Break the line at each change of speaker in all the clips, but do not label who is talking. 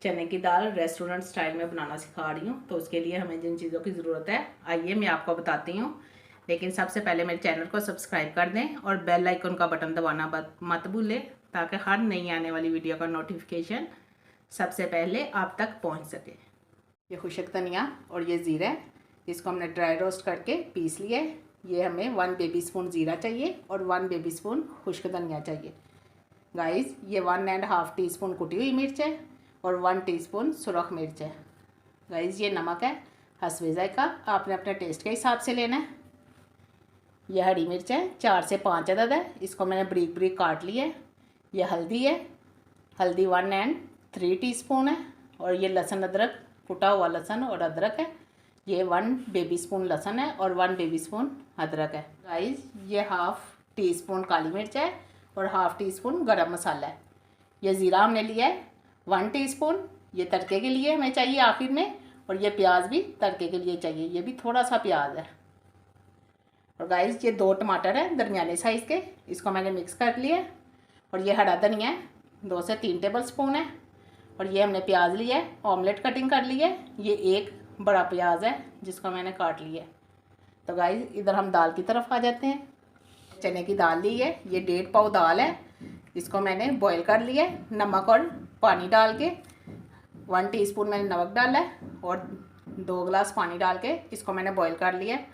चने की दाल restaurant style में बनाना सिखा रही हूँ। तो उसके लिए हमें जिन चीज़ों की ज़रूरत है आइए मैं आपको बताती हूँ। लेकिन सबसे पहले मेरे चैनल को सब्सक्राइब कर दें और बेल आइकन का बटन दबाना मत भूलें, ताकि हर नई आने वाली वीडियो का नोटिफिकेशन सबसे पहले आप तक पहुँच सके। ये खुशक धनिया और ये ज़ीरा, इसको हमने ड्राई रोस्ट करके पीस लिया है। ये हमें 1 बेबी स्पून ज़ीरा चाहिए और 1 बेबी स्पून खुश्क धनिया चाहिए। गाइस ये 1.5 टीस्पून कुटी हुई मिर्च है और 1 टीस्पून सुरख मिर्च है। गाइस ये नमक है हस्बे ज़ायका, आपने अपने टेस्ट के हिसाब से लेना है। यह हरी मिर्च है 4 से 5 अदद है, इसको मैंने बारीक बारीक काट लिया है। यह हल्दी है, हल्दी 1.3 टीस्पून है। और ये लहसुन अदरक, कुटा हुआ लहसुन और अदरक है। ये 1 बेबी स्पून लहसुन है और 1 बेबी स्पून अदरक है। गाइस ये 1/2 टीस्पून काली मिर्च है और 1/2 टीस्पून गरम मसाला है। ये ज़ीरा हमने लिया है 1 टीस्पून, ये तड़के के लिए हमें चाहिए आखिर में। और ये प्याज भी तड़के के लिए चाहिए, ये भी थोड़ा सा प्याज है। और गाइस ये 2 टमाटर हैं दरमियाने साइज़ के, इसको मैंने मिक्स कर लिया। और ये हरा धनिया है 2 से 3 टेबल स्पून है। और ये हमने प्याज लिया है, ऑमलेट कटिंग कर ली है। ये 1 बड़ा प्याज है जिसको मैंने काट लिया है। तो गाइस इधर हम दाल की तरफ आ जाते हैं। चने की दाल ली है, ये 1.5 पाव दाल है, इसको मैंने बॉईल कर लिया है नमक और पानी डाल के। 1 टीस्पून मैंने नमक डाला है और 2 गिलास पानी डाल के इसको मैंने बॉईल कर लिया है।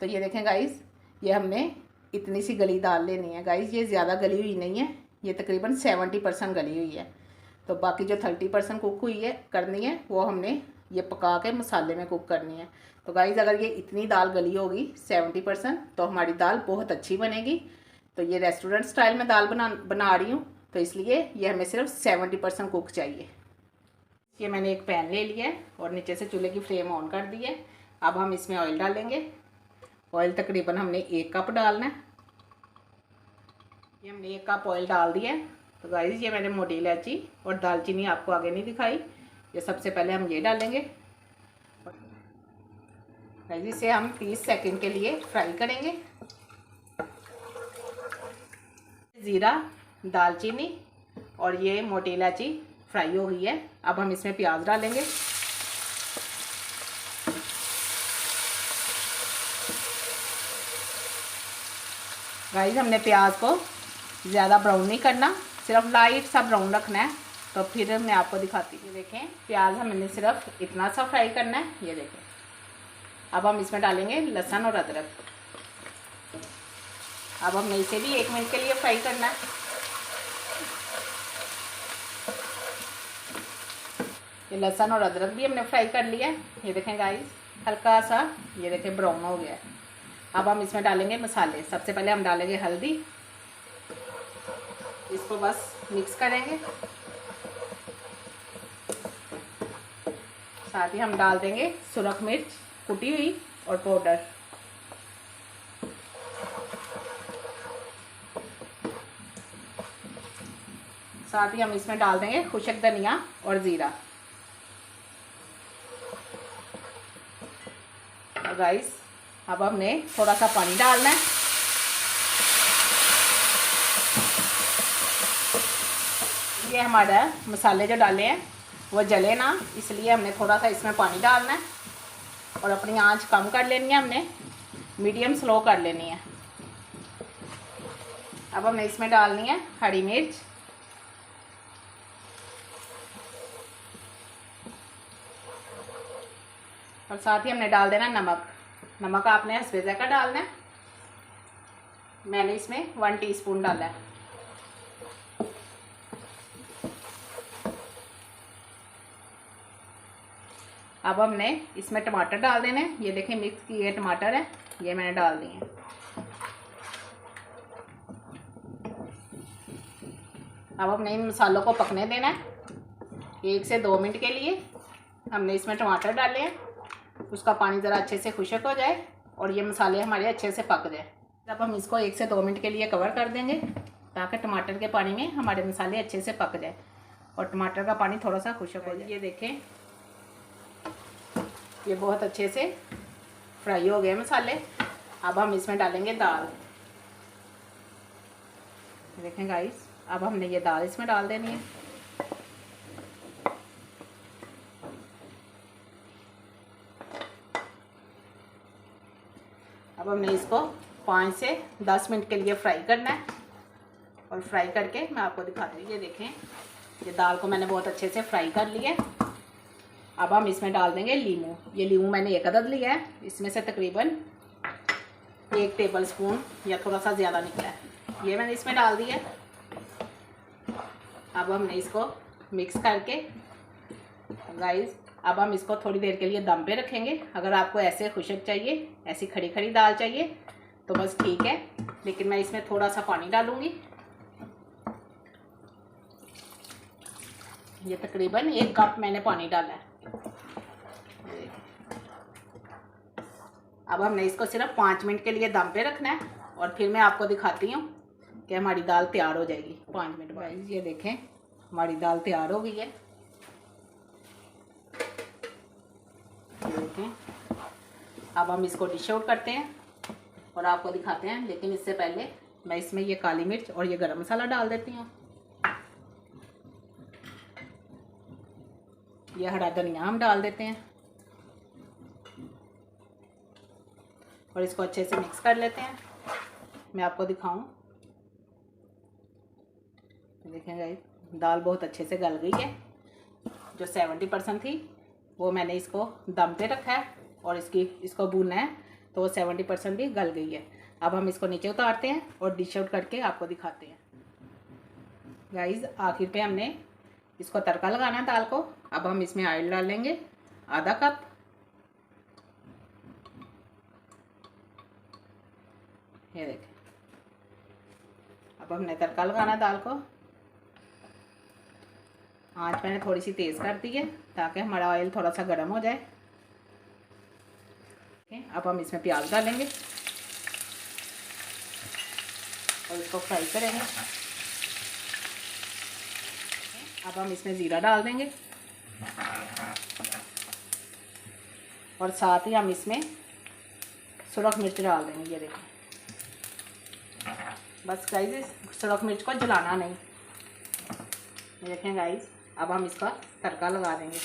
तो ये देखें गाइस, ये हमने इतनी सी गली दाल लेनी है। गाइस ये ज़्यादा गली हुई नहीं है, ये तकरीबन 70% गली हुई है। तो बाकी जो 30% कुक हुई है करनी है वो हमने ये पका के मसाले में कुक करनी है। तो गाइस अगर ये इतनी दाल गली होगी 70% तो हमारी दाल बहुत अच्छी बनेगी। तो ये रेस्टोरेंट स्टाइल में दाल बना रही हूँ, तो इसलिए ये हमें सिर्फ 70% कुक चाहिए। ये मैंने एक पैन ले लिया है और नीचे से चूल्हे की फ्लेम ऑन कर दी है। अब हम इसमें ऑयल डालेंगे। ऑयल तकरीबन हमने 1 कप डालना है। ये हमने 1 कप ऑयल डाल दिया है। तो गाइस ये मैंने मोटी इलायची और दालचीनी आपको आगे नहीं दिखाई, ये सबसे पहले हम ये डालेंगे। गाइस इसे हम 30 सेकंड के लिए फ्राई करेंगे। ज़ीरा, दालचीनी और ये मोटी इलायची फ्राई हो गई है। अब हम इसमें प्याज डालेंगे। गाइस हमने प्याज को ज़्यादा ब्राउन नहीं करना, सिर्फ लाइट सा ब्राउन रखना है। तो फिर मैं आपको दिखाती हूँ। देखें प्याज हमने सिर्फ इतना सा फ्राई करना है, ये देखें। अब हम इसमें डालेंगे लहसुन और अदरक। अब हमने इसे भी 1 मिनट के लिए फ्राई करना है। ये लहसुन और अदरक भी हमने फ्राई कर लिया है, ये देखें गाइस हल्का सा, ये देखें ब्राउन हो गया है। अब हम इसमें डालेंगे मसाले। सबसे पहले हम डालेंगे हल्दी, इसको बस मिक्स करेंगे। साथ ही हम डाल देंगे सुरख मिर्च कुटी हुई और पाउडर। साथ ही हम इसमें डाल देंगे खुशक धनिया और ज़ीरा। और गाइस अब हमने थोड़ा सा पानी डालना है। ये हमारा मसाले जो डाले हैं वो जले ना, इसलिए हमने थोड़ा सा इसमें पानी डालना है। और अपनी आंच कम कर लेनी है, हमने मीडियम स्लो कर लेनी है। अब हमने इसमें डालनी है हरी मिर्च, और साथ ही हमने डाल देना नमक। नमक आपने हस्बे ज़ायका डालना है, मैंने इसमें 1 टीस्पून डाला है। अब हमने इसमें टमाटर डाल देने, ये देखें मिक्स किए टमाटर है, ये मैंने डाल दिए हैं। अब हमने इन मसालों को पकने देना है 1 से 2 मिनट के लिए। हमने इसमें टमाटर डाले हैं, उसका पानी ज़रा अच्छे से खुश्क हो जाए और ये मसाले हमारे अच्छे से पक जाए। अब हम इसको 1 से 2 मिनट के लिए कवर कर देंगे, ताकि टमाटर के पानी में हमारे मसाले अच्छे से पक जाए और टमाटर का पानी थोड़ा सा खुश्क हो जाए। ये देखें ये बहुत अच्छे से फ्राई हो गए मसाले। अब हम इसमें डालेंगे दाल। देखें गाइस, अब हमने ये दाल इसमें डाल देनी है। अब हमने इसको 5 से 10 मिनट के लिए फ्राई करना है और फ्राई करके मैं आपको दिखाती हूँ। ये देखें, ये दाल को मैंने बहुत अच्छे से फ्राई कर लिया है। अब हम इसमें डाल देंगे लीमू। ये लीमू मैंने 1 अदद लिया है, इसमें से तकरीबन 1 टेबल स्पून या थोड़ा सा ज़्यादा निकला है, ये मैंने इसमें डाल दिया है। अब हमने इसको मिक्स करके गाइस, अब हम इसको थोड़ी देर के लिए दम पे रखेंगे। अगर आपको ऐसे खुशक चाहिए, ऐसी खड़ी खड़ी दाल चाहिए तो बस ठीक है, लेकिन मैं इसमें थोड़ा सा पानी डालूँगी। ये तकरीबन 1 कप मैंने पानी डाला है। अब हमने इसको सिर्फ 5 मिनट के लिए दम पे रखना है और फिर मैं आपको दिखाती हूँ कि हमारी दाल तैयार हो जाएगी 5 मिनट बाद। ये देखें, हमारी दाल तैयार हो गई है। देखें, अब हम इसको डिश आउट करते हैं और आपको दिखाते हैं, लेकिन इससे पहले मैं इसमें ये काली मिर्च और ये गरम मसाला डाल देती हूँ। ये हरा धनिया हम डाल देते हैं और इसको अच्छे से मिक्स कर लेते हैं। मैं आपको दिखाऊं, देखें गाइस, दाल बहुत अच्छे से गल गई है। जो 70% थी वो मैंने इसको दम पे रखा है और इसको भूनना है, तो वो 70% भी गल गई है। अब हम इसको नीचे उतारते हैं और डिश आउट करके आपको दिखाते हैं। गाइस, आखिर पे हमने इसको तड़का लगाना है दाल को। अब हम इसमें ऑयल डालेंगे आधा कप। ये देखें, अब हमने तड़का लगाना दाल को। आंच मैंने थोड़ी सी तेज़ कर दी है ताकि हमारा ऑयल थोड़ा सा गर्म हो जाए। अब हम इसमें प्याज डालेंगे और इसको फ्राई करेंगे। अब हम इसमें ज़ीरा डाल देंगे और साथ ही हम इसमें सुरख मिर्च डाल देंगे। ये देखें, बस गाइस, सुरख मिर्च को जलाना नहीं। देखें गाइस, अब हम इसका तड़का लगा देंगे।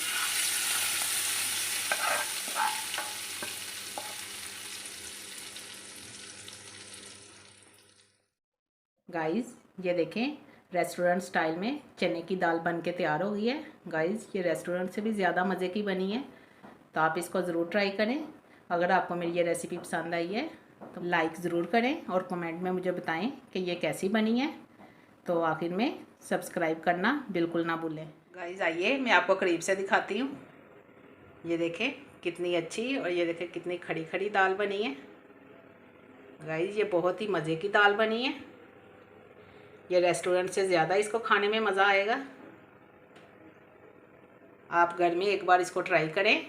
गाइस, ये देखें, रेस्टोरेंट स्टाइल में चने की दाल बन के तैयार हो गई है। गाइस, ये रेस्टोरेंट से भी ज़्यादा मज़े की बनी है, तो आप इसको ज़रूर ट्राई करें। अगर आपको मेरी ये रेसिपी पसंद आई है तो लाइक ज़रूर करें और कमेंट में मुझे बताएं कि ये कैसी बनी है। तो आखिर में सब्सक्राइब करना बिल्कुल ना भूलें। गाइस, आइए मैं आपको करीब से दिखाती हूँ। ये देखें कितनी अच्छी, और ये देखें कितनी खड़ी खड़ी दाल बनी है। गाइस, ये बहुत ही मज़े की दाल बनी है। ये रेस्टोरेंट से ज़्यादा इसको खाने में मज़ा आएगा। आप घर में एक बार इसको ट्राई करें।